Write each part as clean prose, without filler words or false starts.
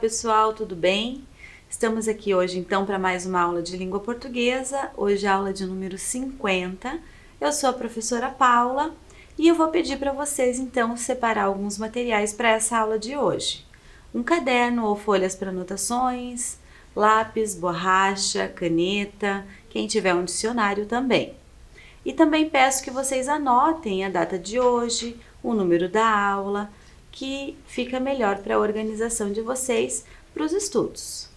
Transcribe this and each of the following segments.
pessoal, tudo bem? Estamos aqui hoje então para mais uma aula de língua portuguesa, hoje a aula de número 50. Eu sou a professora Paula e eu vou pedir para vocês então separar alguns materiais para essa aula de hoje. Um caderno ou folhas para anotações, lápis, borracha, caneta, quem tiver um dicionário também. E também peço que vocês anotem a data de hoje, o número da aula, que fica melhor para a organização de vocês para os estudos.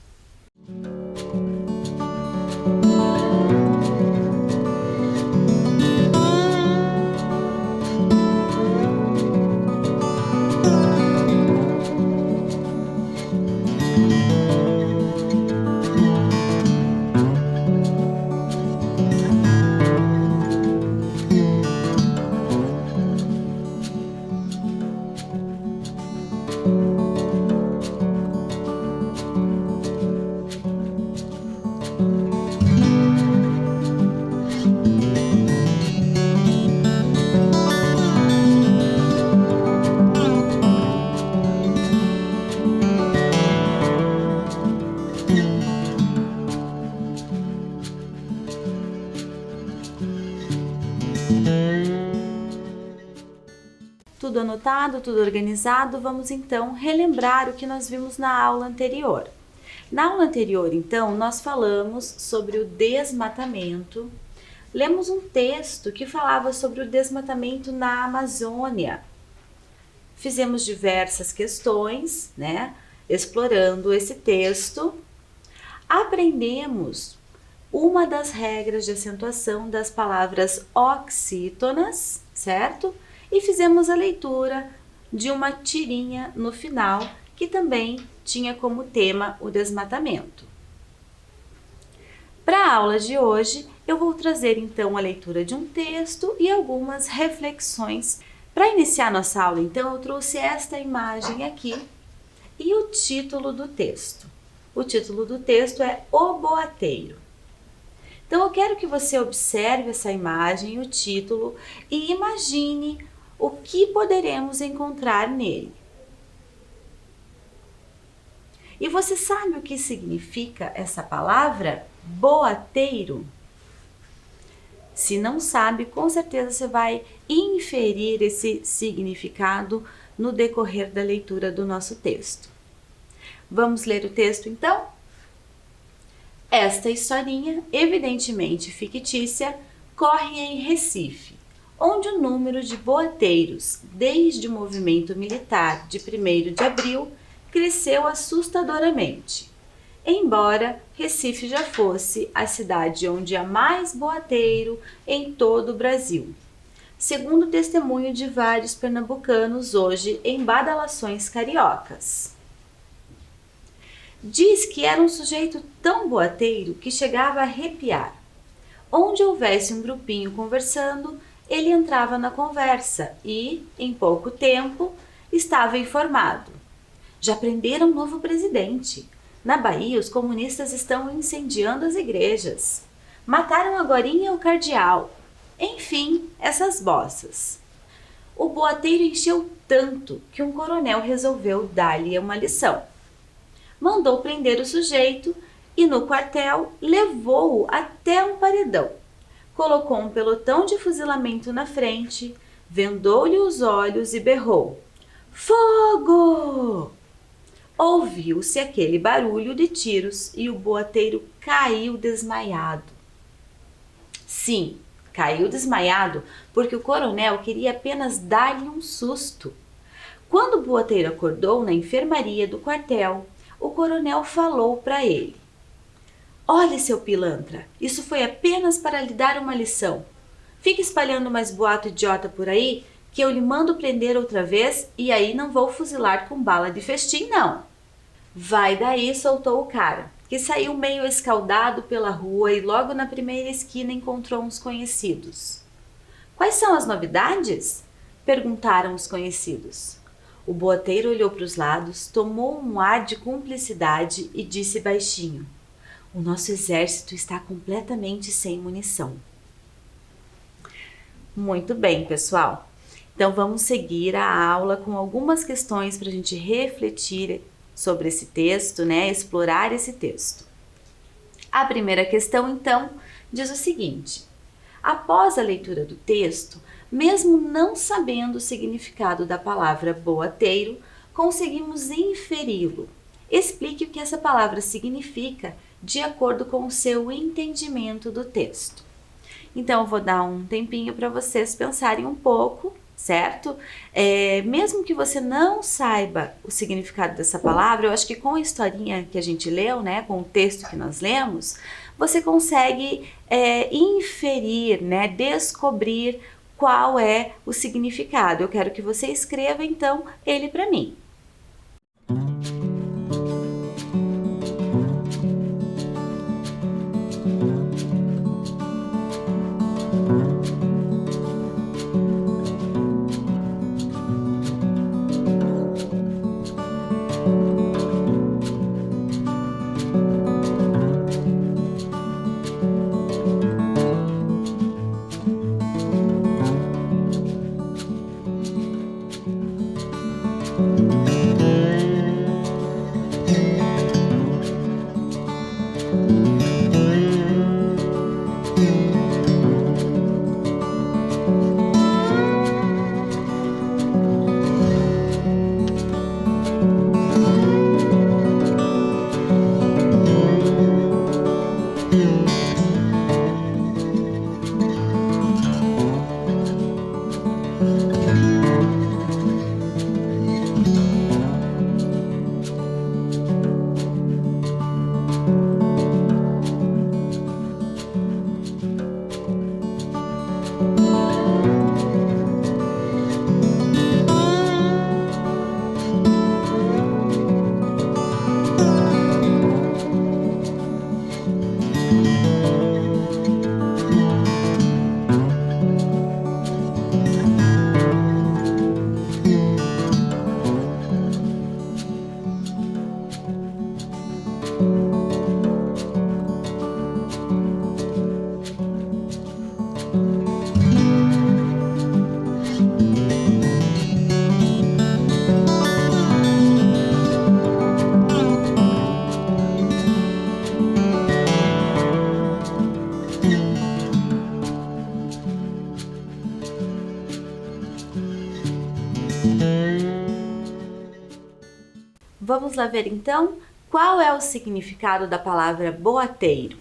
Tudo anotado, tudo organizado, vamos então relembrar o que nós vimos na aula anterior. Na aula anterior, então, nós falamos sobre o desmatamento, lemos um texto que falava sobre o desmatamento na Amazônia. Fizemos diversas questões, explorando esse texto. Aprendemos uma das regras de acentuação das palavras oxítonas, certo? E fizemos a leitura de uma tirinha no final, que também tinha como tema o desmatamento. Para a aula de hoje, eu vou trazer então a leitura de um texto e algumas reflexões. Para iniciar nossa aula, então, eu trouxe esta imagem aqui e o título do texto. O título do texto é O Boateiro. Então, eu quero que você observe essa imagem, o título, e imagine o que poderemos encontrar nele. E você sabe o que significa essa palavra? Boateiro? Se não sabe, com certeza você vai inferir esse significado no decorrer da leitura do nosso texto. Vamos ler o texto então? Esta historinha, evidentemente fictícia, corre em Recife, onde o número de boateiros, desde o movimento militar de 1º de abril, cresceu assustadoramente. Embora Recife já fosse a cidade onde há mais boateiro em todo o Brasil, segundo o testemunho de vários pernambucanos hoje em badalações cariocas. Diz que era um sujeito tão boateiro que chegava a arrepiar. Onde houvesse um grupinho conversando, ele entrava na conversa e, em pouco tempo, estava informado. Já prenderam um novo presidente. Na Bahia, os comunistas estão incendiando as igrejas. Mataram agorinha o cardeal. Enfim, essas bossas. O boateiro encheu tanto que um coronel resolveu dar-lhe uma lição. Mandou prender o sujeito e, no quartel, levou-o até um paredão. Colocou um pelotão de fuzilamento na frente, vendou-lhe os olhos e berrou: "Fogo!" Ouviu-se aquele barulho de tiros e o boateiro caiu desmaiado. Sim, caiu desmaiado porque o coronel queria apenas dar-lhe um susto. Quando o boateiro acordou na enfermaria do quartel, o coronel falou para ele: "Olha, seu pilantra, isso foi apenas para lhe dar uma lição. Fique espalhando mais boato idiota por aí, que eu lhe mando prender outra vez e aí não vou fuzilar com bala de festim, não." Vai daí, soltou o cara, que saiu meio escaldado pela rua e logo na primeira esquina encontrou uns conhecidos. "Quais são as novidades?" perguntaram os conhecidos. O boateiro olhou para os lados, tomou um ar de cumplicidade e disse baixinho: "O nosso exército está completamente sem munição." Muito bem, pessoal. Então, vamos seguir a aula com algumas questões para a gente refletir sobre esse texto, né? Explorar esse texto. A primeira questão, então, diz o seguinte: após a leitura do texto, mesmo não sabendo o significado da palavra boateiro, conseguimos inferi-lo. Explique o que essa palavra significa de acordo com o seu entendimento do texto. Então, eu vou dar um tempinho para vocês pensarem um pouco, certo? Mesmo que você não saiba o significado dessa palavra, eu acho que com a historinha que a gente leu, né, com o texto que nós lemos, você consegue inferir, né, descobrir qual é o significado. Eu quero que você escreva, então, ele para mim. Vamos lá ver então qual é o significado da palavra boateiro.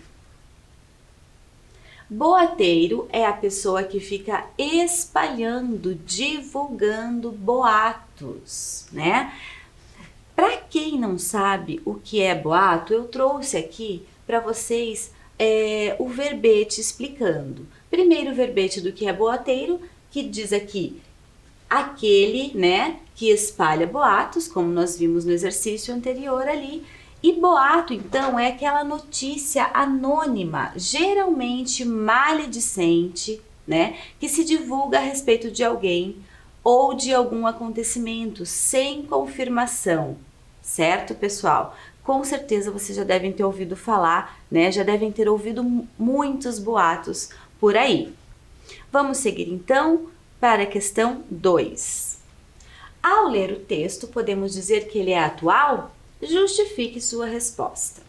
Boateiro é a pessoa que fica espalhando, divulgando boatos, né? Para quem não sabe o que é boato, eu trouxe aqui para vocês o verbete explicando. Primeiro o verbete do que é boateiro, que diz aqui aquele, né, que espalha boatos, como nós vimos no exercício anterior ali. E boato, então, é aquela notícia anônima, geralmente maledicente, né, que se divulga a respeito de alguém ou de algum acontecimento sem confirmação, certo, pessoal? Com certeza vocês já devem ter ouvido falar, né, já devem ter ouvido muitos boatos por aí. Vamos seguir, então, para a questão 2. Ao ler o texto, podemos dizer que ele é atual? Justifique sua resposta.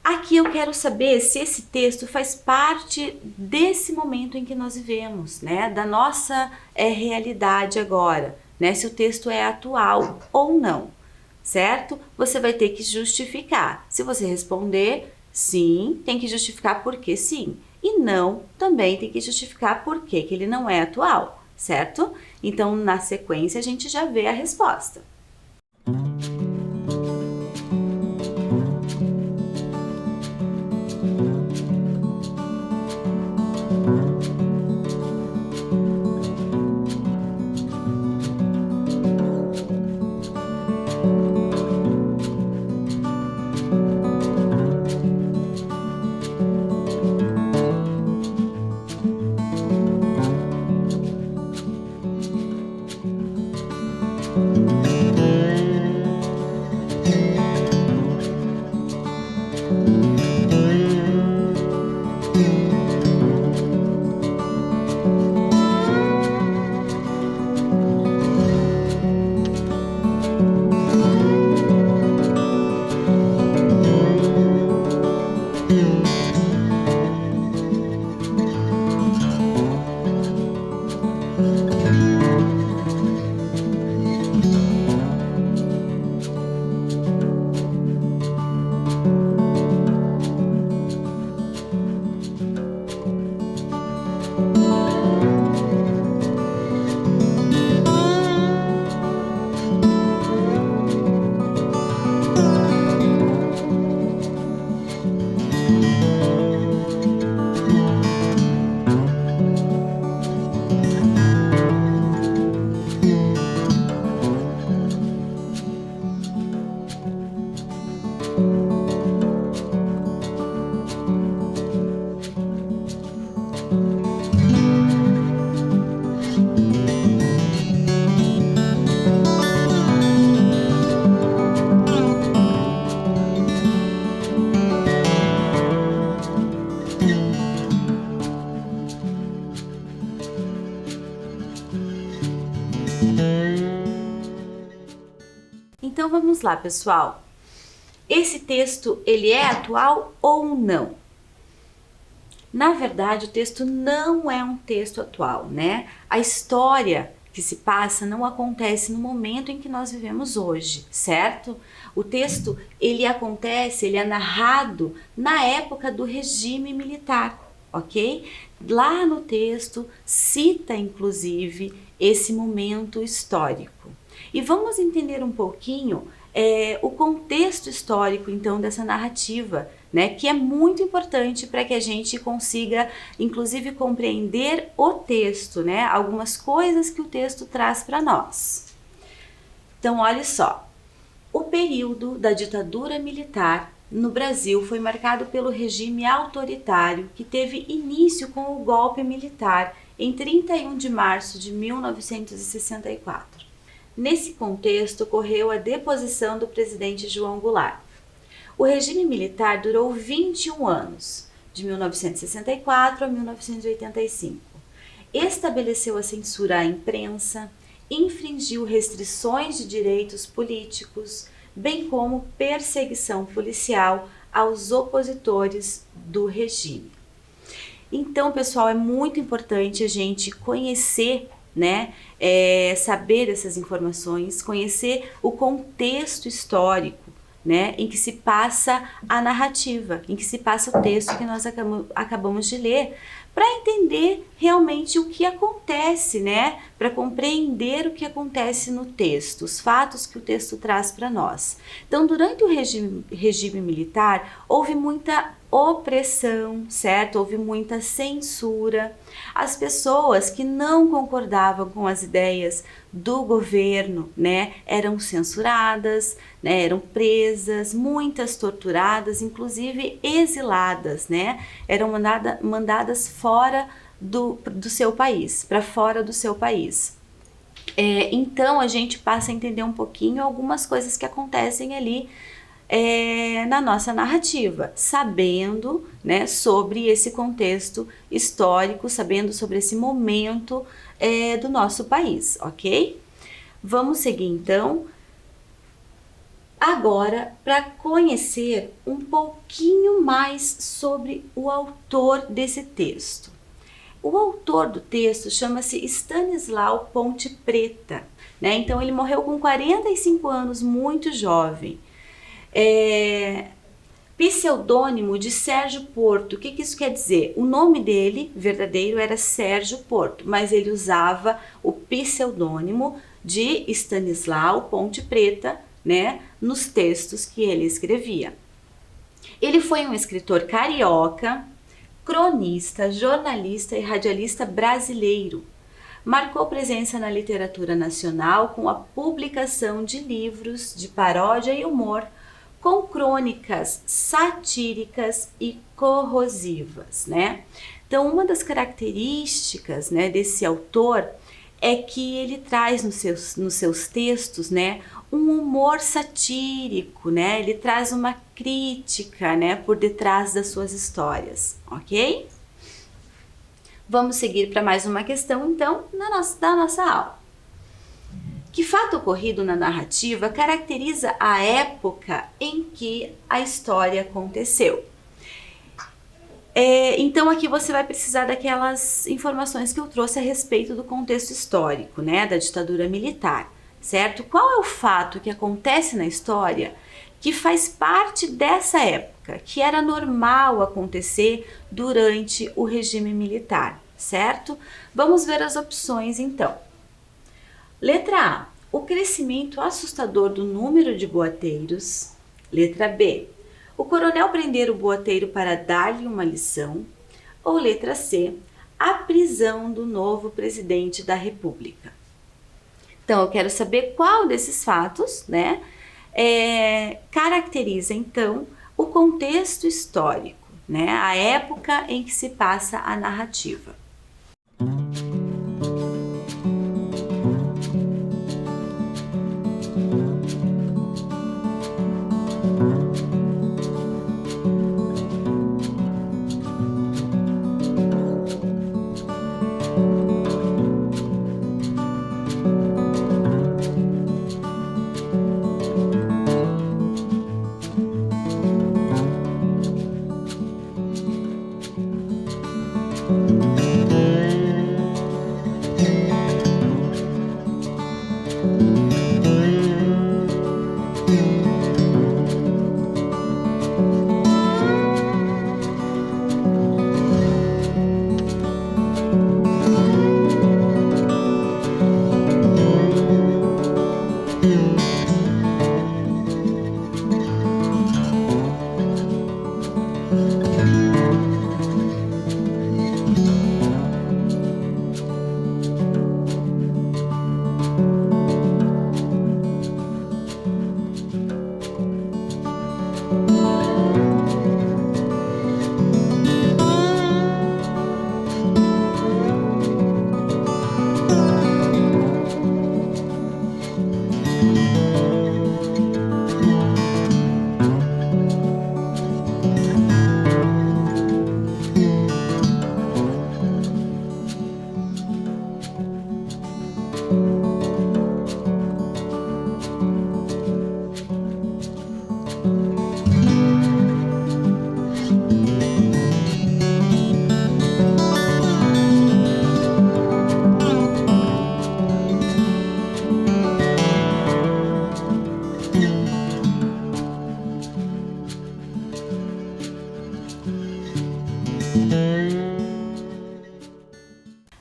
Aqui eu quero saber se esse texto faz parte desse momento em que nós vivemos, né? Da nossa realidade agora, né? Se o texto é atual ou não, certo? Você vai ter que justificar. Se você responder sim, tem que justificar por que sim. E não, também tem que justificar por que ele não é atual, certo? Então, na sequência, a gente já vê a resposta. Então vamos lá, pessoal. Esse texto, ele é atual ou não? Na verdade, o texto não é um texto atual, né? A história que se passa não acontece no momento em que nós vivemos hoje, certo? O texto, ele é narrado na época do regime militar, ok? Lá no texto cita, inclusive, esse momento histórico. E vamos entender um pouquinho o contexto histórico, então, dessa narrativa, né, que é muito importante para que a gente consiga, inclusive, compreender o texto, né, algumas coisas que o texto traz para nós. Então, olha só, o período da ditadura militar no Brasil foi marcado pelo regime autoritário que teve início com o golpe militar em 31 de março de 1964. Nesse contexto, ocorreu a deposição do presidente João Goulart. O regime militar durou 21 anos, de 1964 a 1985. Estabeleceu a censura à imprensa, infringiu restrições de direitos políticos, bem como perseguição policial aos opositores do regime. Então, pessoal, é muito importante a gente conhecer, né, saber essas informações, conhecer o contexto histórico, né, em que se passa a narrativa, em que se passa o texto que nós acabamos de ler, para entender realmente o que acontece, né, para compreender o que acontece no texto, os fatos que o texto traz para nós. Então, durante o regime militar, houve muita opressão, certo? Houve muita censura. As pessoas que não concordavam com as ideias do governo, né, eram censuradas, né, eram presas, muitas torturadas, inclusive exiladas, né, eram mandadas fora do seu país, para fora do seu país. Então a gente passa a entender um pouquinho algumas coisas que acontecem ali na nossa narrativa, sabendo, né, sobre esse contexto histórico, sabendo sobre esse momento do nosso país, ok? Vamos seguir então agora para conhecer um pouquinho mais sobre o autor desse texto. O autor do texto chama-se Stanislau Ponte Preta, né? Então ele morreu com 45 anos, muito jovem. Pseudônimo de Sérgio Porto. O que isso quer dizer? O nome dele verdadeiro era Sérgio Porto, mas ele usava o pseudônimo de Stanislau Ponte Preta, né, nos textos que ele escrevia. Ele foi um escritor carioca, cronista, jornalista e radialista brasileiro. Marcou presença na literatura nacional com a publicação de livros de paródia e humor, com crônicas satíricas e corrosivas, né? Então, uma das características, né, desse autor é que ele traz nos seus textos, né, um humor satírico, né? Ele traz uma crítica, né, por detrás das suas histórias, ok? Vamos seguir para mais uma questão, então, da nossa aula. Que fato ocorrido na narrativa caracteriza a época em que a história aconteceu? Então aqui você vai precisar daquelas informações que eu trouxe a respeito do contexto histórico, né, da ditadura militar, certo? Qual é o fato que acontece na história que faz parte dessa época, que era normal acontecer durante o regime militar, certo? Vamos ver as opções então. Letra A, o crescimento assustador do número de boateiros. Letra B, o coronel prender o boateiro para dar-lhe uma lição. Ou letra C, a prisão do novo presidente da República. Então, eu quero saber qual desses fatos, né, caracteriza, então, o contexto histórico, né, a época em que se passa a narrativa.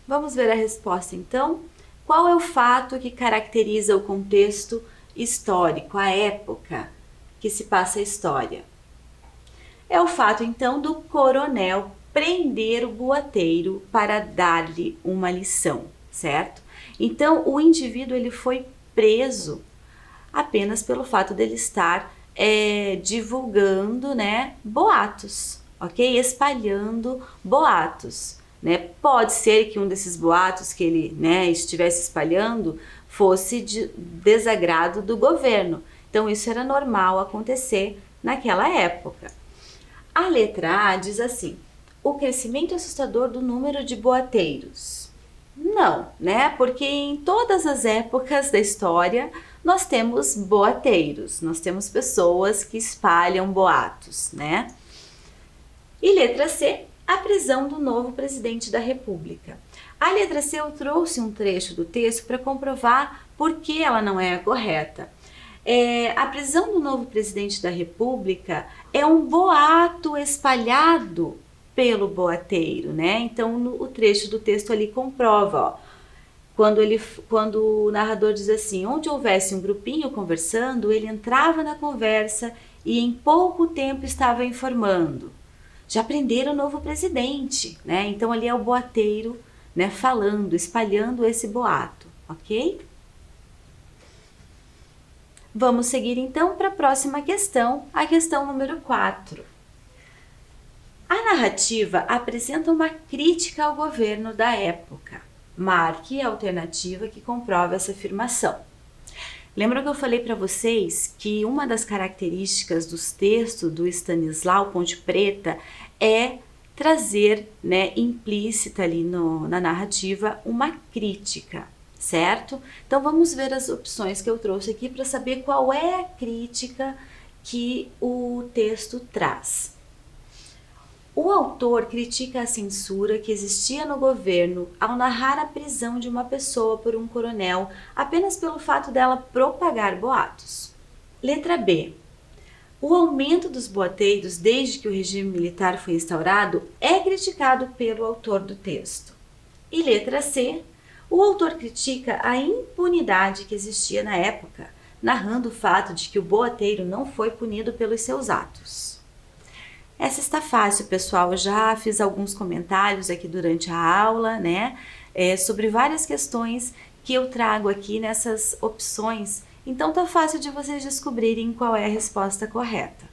Vamos ver a resposta então? Qual é o fato que caracteriza o contexto histórico, a época que se passa a história? É o fato então do coronel prender o boateiro para dar-lhe uma lição, certo? Então o indivíduo ele foi preso apenas pelo fato dele estar divulgando, né, boatos, ok? Espalhando boatos, né? Pode ser que um desses boatos que ele, né, estivesse espalhando fosse de desagrado do governo. Então isso era normal acontecer naquela época. A letra A diz assim: o crescimento assustador do número de boateiros. Não, né? Porque em todas as épocas da história nós temos boateiros, nós temos pessoas que espalham boatos, né? E letra C, a prisão do novo presidente da República. A letra C eu trouxe um trecho do texto para comprovar por que ela não é a correta. A prisão do novo presidente da República é um boato espalhado pelo boateiro, né? Então o trecho do texto ali comprova, ó, quando o narrador diz assim: onde houvesse um grupinho conversando, ele entrava na conversa e em pouco tempo estava informando. Já prenderam o novo presidente, né? Então ali é o boateiro, né, falando, espalhando esse boato, ok? Vamos seguir então para a próxima questão, a questão número 4. A narrativa apresenta uma crítica ao governo da época. Marque a alternativa que comprova essa afirmação. Lembra que eu falei para vocês que uma das características dos textos do Stanislau Ponte Preta é trazer, né, implícita ali na narrativa uma crítica, certo? Então vamos ver as opções que eu trouxe aqui para saber qual é a crítica que o texto traz. O autor critica a censura que existia no governo ao narrar a prisão de uma pessoa por um coronel apenas pelo fato dela propagar boatos. Letra B. O aumento dos boateiros desde que o regime militar foi instaurado é criticado pelo autor do texto. E letra C. O autor critica a impunidade que existia na época, narrando o fato de que o boateiro não foi punido pelos seus atos. Essa está fácil, pessoal. Eu já fiz alguns comentários aqui durante a aula, né? Sobre várias questões que eu trago aqui nessas opções. Então tá fácil de vocês descobrirem qual é a resposta correta.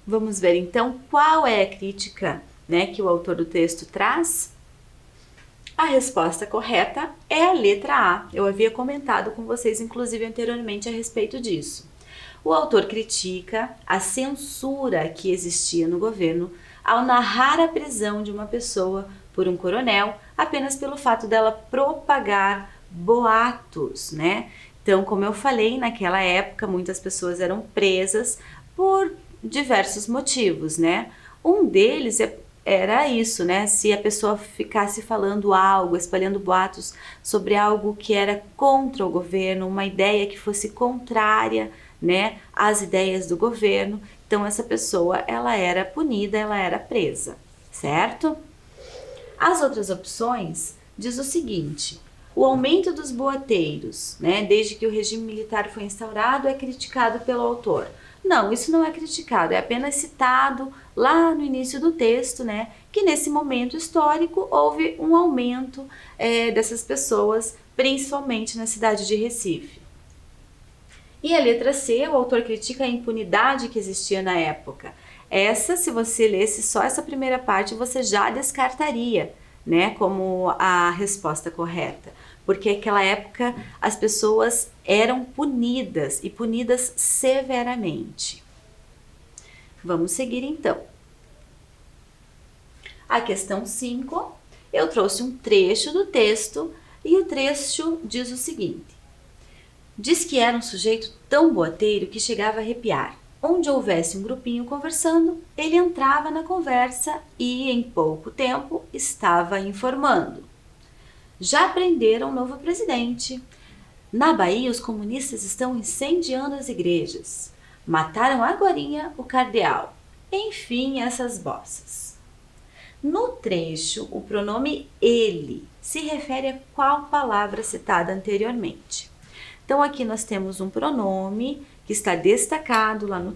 Vamos ver então qual é a crítica, né, que o autor do texto traz? A resposta correta é a letra A. Eu havia comentado com vocês, inclusive, anteriormente a respeito disso. O autor critica a censura que existia no governo ao narrar a prisão de uma pessoa por um coronel apenas pelo fato dela propagar boatos, né? Então, como eu falei, naquela época muitas pessoas eram presas por diversos motivos, né? Um deles era isso, né? Se a pessoa ficasse falando algo, espalhando boatos sobre algo que era contra o governo, uma ideia que fosse contrária, né, às ideias do governo, então essa pessoa, ela era punida, ela era presa, certo? As outras opções diz o seguinte: o aumento dos boateiros, né, desde que o regime militar foi instaurado, é criticado pelo autor. Não, isso não é criticado, é apenas citado lá no início do texto, né, que nesse momento histórico houve um aumento dessas pessoas, principalmente na cidade de Recife. E a letra C, o autor critica a impunidade que existia na época. Essa, se você lesse só essa primeira parte, você já descartaria, né, como a resposta correta, porque naquela época as pessoas eram punidas e punidas severamente. Vamos seguir então. A questão 5, eu trouxe um trecho do texto e o trecho diz o seguinte: diz que era um sujeito tão boateiro que chegava a arrepiar. Onde houvesse um grupinho conversando, ele entrava na conversa e, em pouco tempo, estava informando. Já prenderam um novo presidente. Na Bahia, os comunistas estão incendiando as igrejas. Mataram agorinha o cardeal. Enfim, essas bossas. No trecho, o pronome ele se refere a qual palavra citada anteriormente. Então, aqui nós temos um pronome que está destacado lá no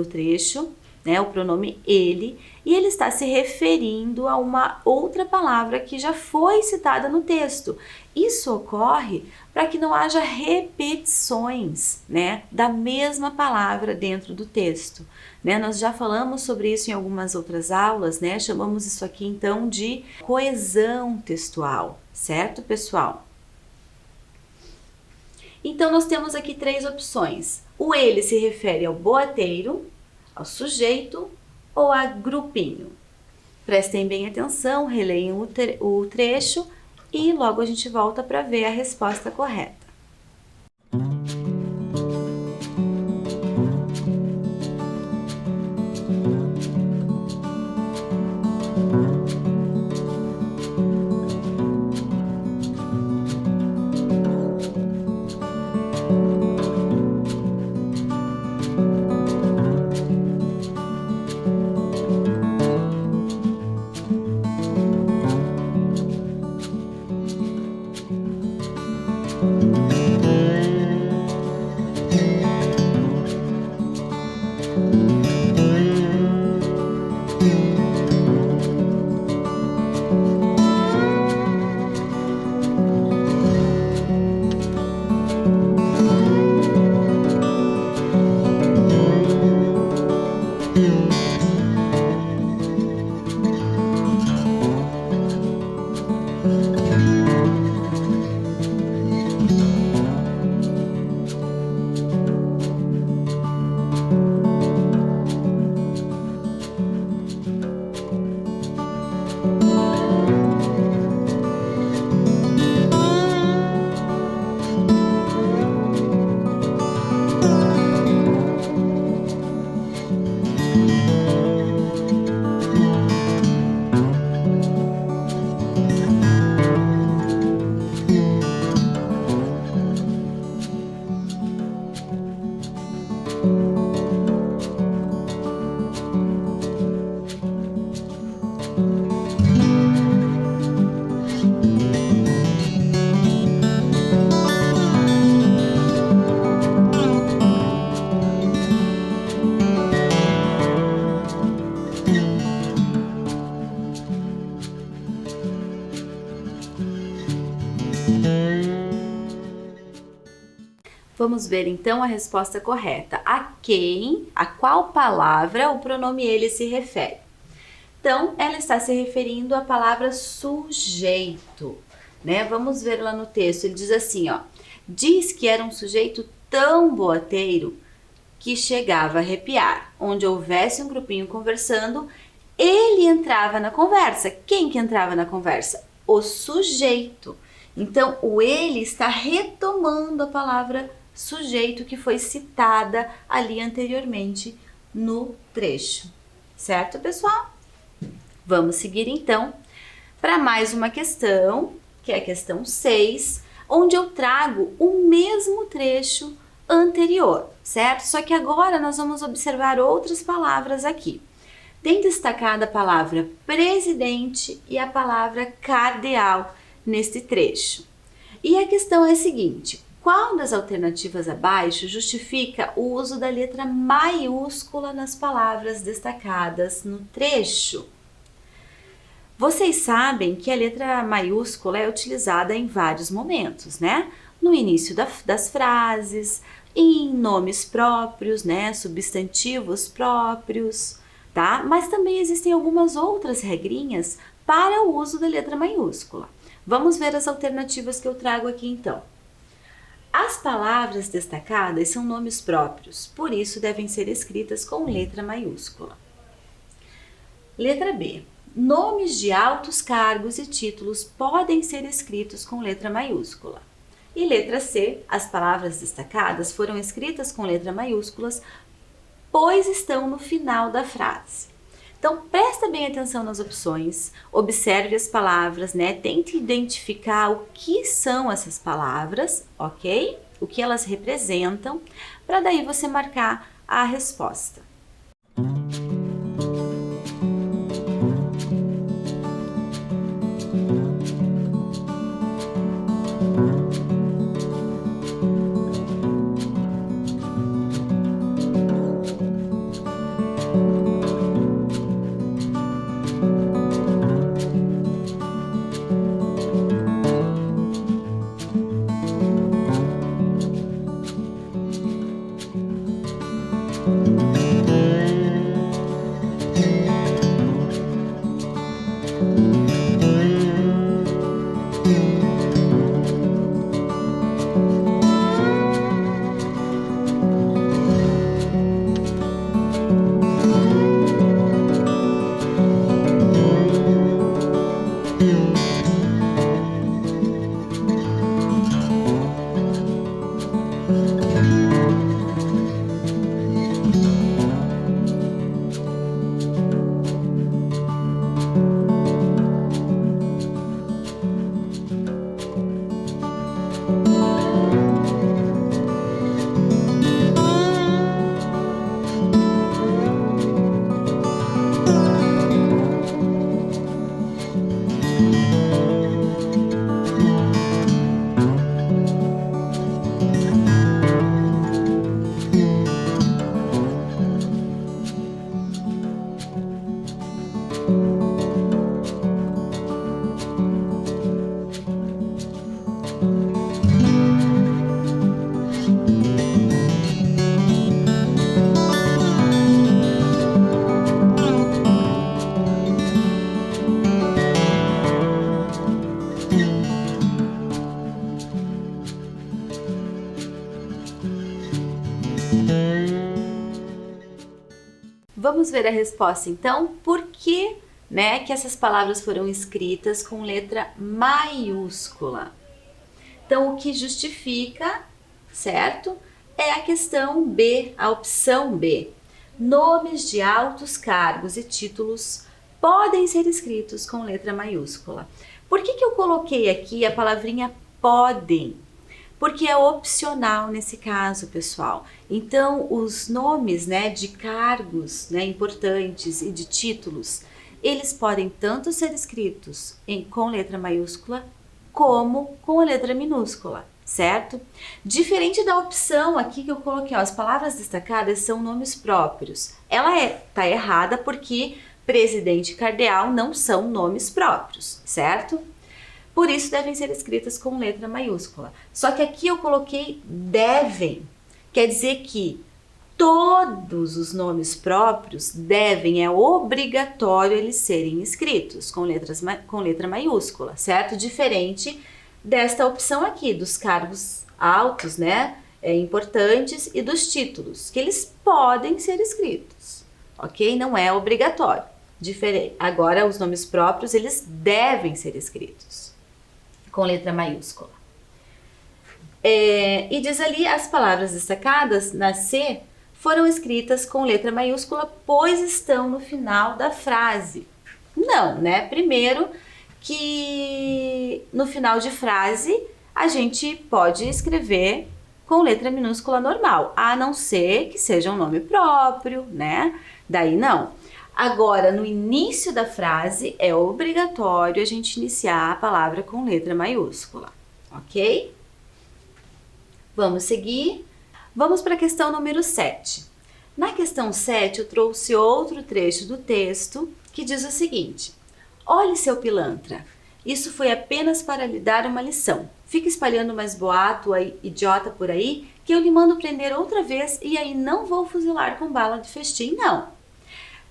trecho, né, o pronome ele, e ele está se referindo a uma outra palavra que já foi citada no texto. Isso ocorre para que não haja repetições, né, da mesma palavra dentro do texto. Né? Nós já falamos sobre isso em algumas outras aulas, né? Chamamos isso aqui então de coesão textual, certo, pessoal? Então, nós temos aqui 3 opções. O ele se refere ao boateiro, ao sujeito ou a grupinho. Prestem bem atenção, releiam o trecho e logo a gente volta para ver a resposta correta. Vamos ver então a resposta correta. A qual palavra o pronome ele se refere? Então, ela está se referindo à palavra sujeito, né? Vamos ver lá no texto, ele diz assim, ó. Diz que era um sujeito tão boateiro que chegava a arrepiar. Onde houvesse um grupinho conversando, ele entrava na conversa. Quem que entrava na conversa? O sujeito. Então, o ele está retomando a palavra sujeito que foi citada ali anteriormente no trecho. Certo, pessoal? Vamos seguir então para mais uma questão, que é a questão 6, onde eu trago o mesmo trecho anterior, certo? Só que agora nós vamos observar outras palavras aqui. Tem destacada a palavra presidente e a palavra cardeal neste trecho. E a questão é a seguinte: qual das alternativas abaixo justifica o uso da letra maiúscula nas palavras destacadas no trecho? Vocês sabem que a letra maiúscula é utilizada em vários momentos, né? No início das frases, em nomes próprios, né? Substantivos próprios, tá? Mas também existem algumas outras regrinhas para o uso da letra maiúscula. Vamos ver as alternativas que eu trago aqui então. As palavras destacadas são nomes próprios, por isso devem ser escritas com letra maiúscula. Letra B. Nomes de altos cargos e títulos podem ser escritos com letra maiúscula. E letra C, as palavras destacadas foram escritas com letra maiúsculas, pois estão no final da frase. Então, presta bem atenção nas opções, observe as palavras, né? Tente identificar o que são essas palavras, ok? O que elas representam, para daí você marcar a resposta. Vamos ver a resposta então. Por que, né, que essas palavras foram escritas com letra maiúscula? Então, o que justifica, certo? É a questão B, a opção B. Nomes de altos cargos e títulos podem ser escritos com letra maiúscula. Por que eu coloquei aqui a palavrinha podem? Porque é opcional nesse caso, pessoal. Então, os nomes, né, de cargos, né, importantes e de títulos, eles podem tanto ser escritos com letra maiúscula como com a letra minúscula, certo? Diferente da opção aqui que eu coloquei, ó, as palavras destacadas são nomes próprios. Ela tá errada porque presidente e cardeal não são nomes próprios, certo? Por isso devem ser escritas com letra maiúscula. Só que aqui eu coloquei devem, quer dizer que todos os nomes próprios devem, é obrigatório eles serem escritos com letra maiúscula, certo? Diferente desta opção aqui, dos cargos altos, né? Importantes, e dos títulos, que eles podem ser escritos, ok? Não é obrigatório. Diferente. Agora, os nomes próprios, eles devem ser escritos com letra maiúscula. E diz ali, as palavras destacadas na C foram escritas com letra maiúscula, pois estão no final da frase. Não, né? Primeiro que no final de frase a gente pode escrever com letra minúscula normal, a não ser que seja um nome próprio, né? Daí não. Agora, no início da frase, é obrigatório a gente iniciar a palavra com letra maiúscula, ok? Vamos seguir. Vamos para a questão número 7. Na questão 7, eu trouxe outro trecho do texto que diz o seguinte: olhe, seu pilantra, isso foi apenas para lhe dar uma lição. Fica espalhando mais boato aí, idiota por aí, que eu lhe mando prender outra vez e aí não vou fuzilar com bala de festim, não.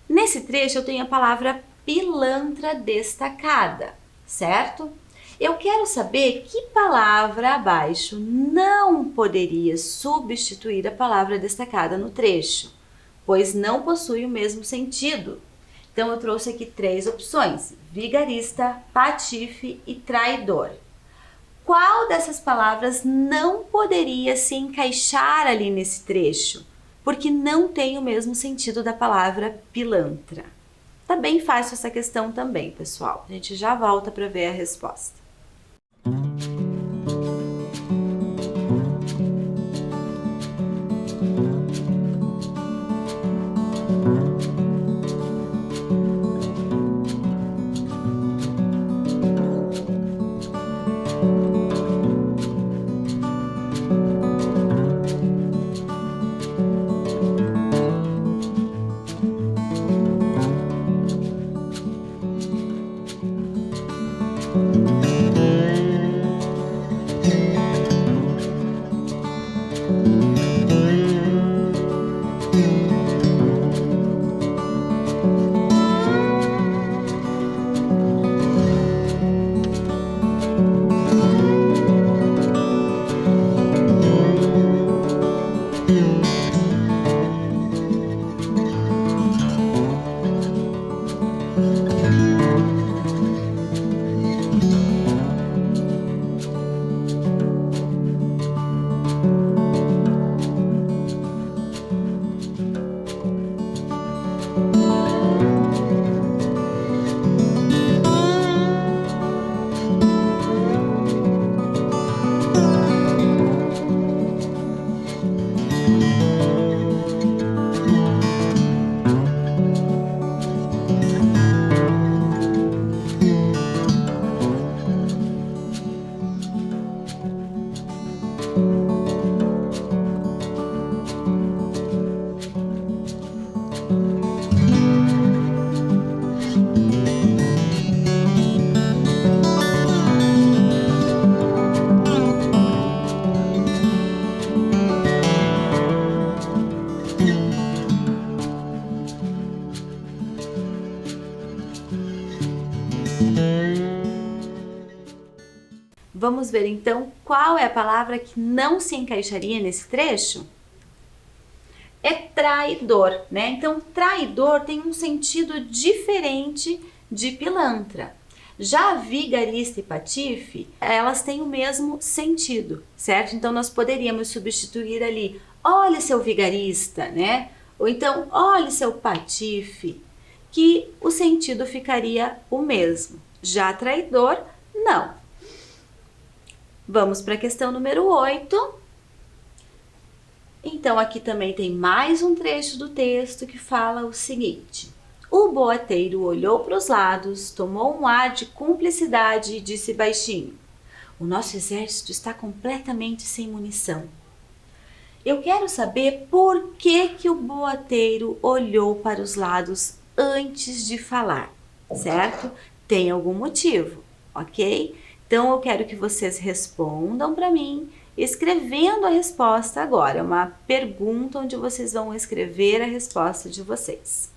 Nesse trecho eu tenho a palavra pilantra destacada, certo? Eu quero saber que palavra abaixo não poderia substituir a palavra destacada no trecho, pois não possui o mesmo sentido. Então eu trouxe aqui 3 opções: vigarista, patife e traidor. Qual dessas palavras não poderia se encaixar ali nesse trecho? Porque não tem o mesmo sentido da palavra pilantra. Tá bem fácil essa questão também, pessoal. A gente já volta para ver a resposta. Vamos ver então qual é a palavra que não se encaixaria nesse trecho? É traidor, né? Então, traidor tem um sentido diferente de pilantra. Já vigarista e patife, elas têm o mesmo sentido, certo? Então, nós poderíamos substituir ali, olha seu vigarista, né? Ou então, olha seu patife, que o sentido ficaria o mesmo. Já traidor, não. Vamos para a questão número 8. Então, aqui também tem mais um trecho do texto que fala o seguinte: o boateiro olhou para os lados, tomou um ar de cumplicidade e disse baixinho: o nosso exército está completamente sem munição. Eu quero saber por que o boateiro olhou para os lados antes de falar, certo? Tem algum motivo, ok? Então eu quero que vocês respondam para mim, escrevendo a resposta agora. É uma pergunta onde vocês vão escrever a resposta de vocês.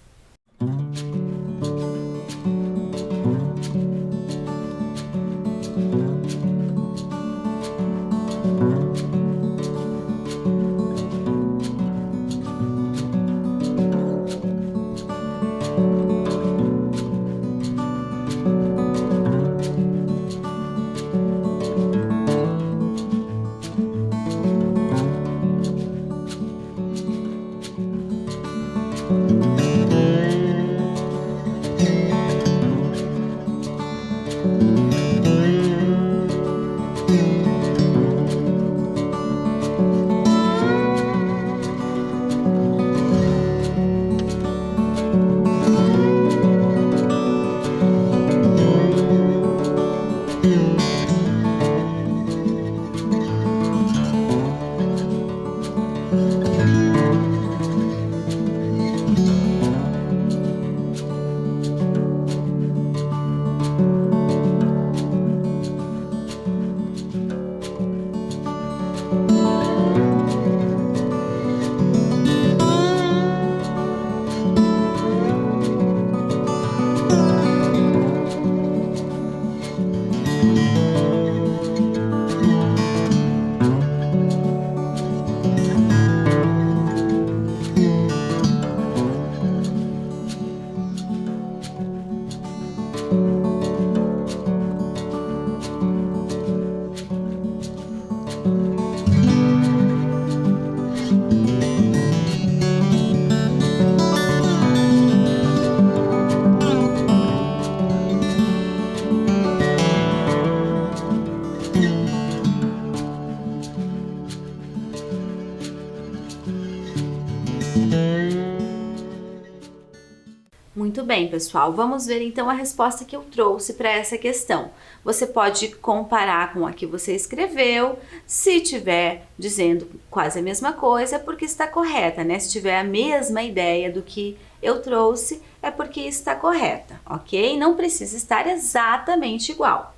Muito bem, pessoal. Vamos ver então a resposta que eu trouxe para essa questão. Você pode comparar com a que você escreveu. Se tiver dizendo quase a mesma coisa, é porque está correta, né? Se tiver a mesma ideia do que eu trouxe, é porque está correta, ok? Não precisa estar exatamente igual.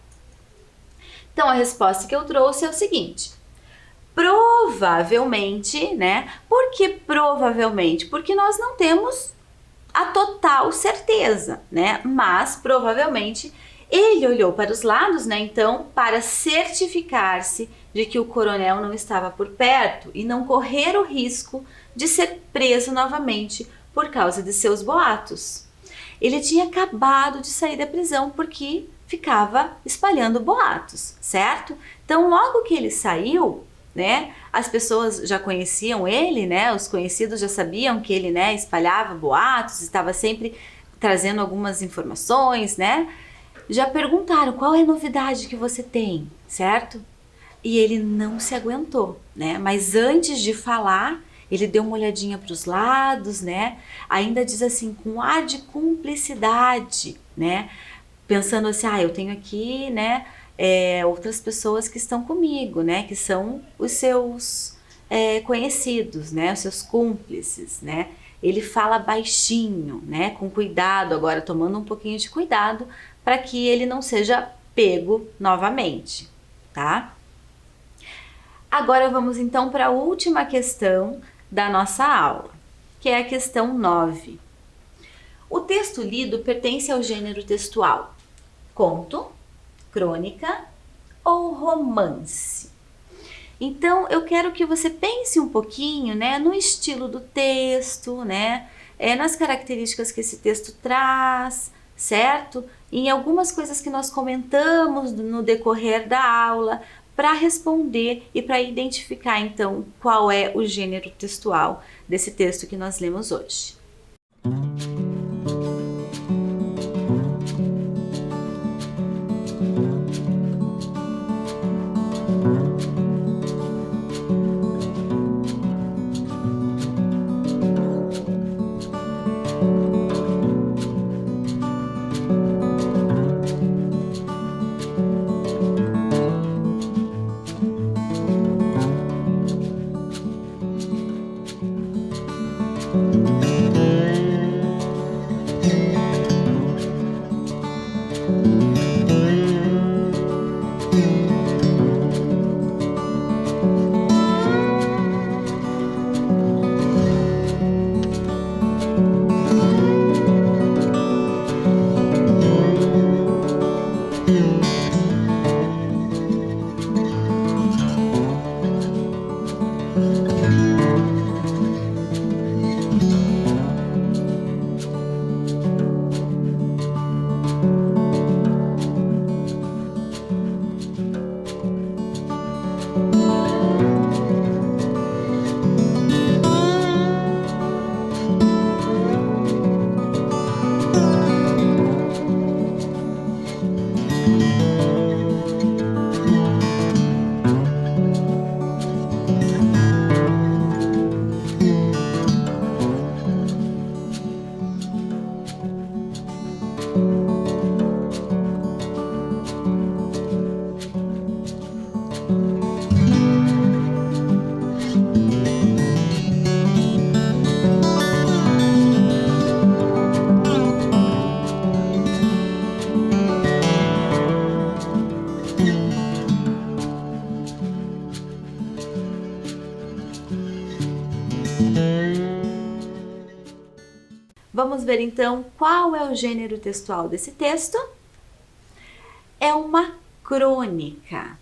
Então, a resposta que eu trouxe é o seguinte: provavelmente, né? Por que provavelmente? Porque nós não temos a total certeza, né? Mas provavelmente ele olhou para os lados, né? Então, para certificar-se de que o coronel não estava por perto e não correr o risco de ser preso novamente por causa de seus boatos. Ele tinha acabado de sair da prisão porque ficava espalhando boatos, certo? Então, logo que ele saiu, né, as pessoas já conheciam ele, né, os conhecidos já sabiam que ele, né, espalhava boatos, estava sempre trazendo algumas informações, né, já perguntaram qual é a novidade que você tem, certo? E ele não se aguentou, né, mas antes de falar, ele deu uma olhadinha para os lados, né, ainda diz assim, com ar de cumplicidade, né, pensando assim, eu tenho aqui, né, outras pessoas que estão comigo, né, que são os seus conhecidos, né, os seus cúmplices, né. Ele fala baixinho, né, com cuidado, agora tomando um pouquinho de cuidado para que ele não seja pego novamente, tá? Agora vamos então para a última questão da nossa aula, que é a questão 9. O texto lido pertence ao gênero textual conto, crônica ou romance. Então, eu quero que você pense um pouquinho, né, no estilo do texto, né, nas características que esse texto traz, certo? Em algumas coisas que nós comentamos no decorrer da aula, para responder e para identificar, então, qual é o gênero textual desse texto que nós lemos hoje. Vamos ver então qual é o gênero textual desse texto? É uma crônica.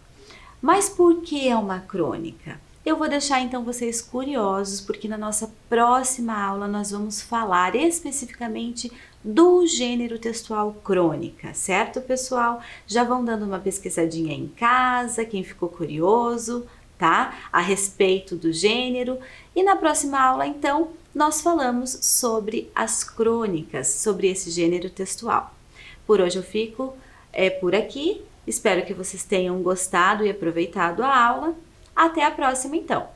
Mas por que é uma crônica? Eu vou deixar então vocês curiosos, porque na nossa próxima aula nós vamos falar especificamente do gênero textual crônica, certo, pessoal? Já vão dando uma pesquisadinha em casa, quem ficou curioso, tá? A respeito do gênero. E na próxima aula, então, nós falamos sobre as crônicas, sobre esse gênero textual. Por hoje eu fico por aqui. Espero que vocês tenham gostado e aproveitado a aula. Até a próxima, então!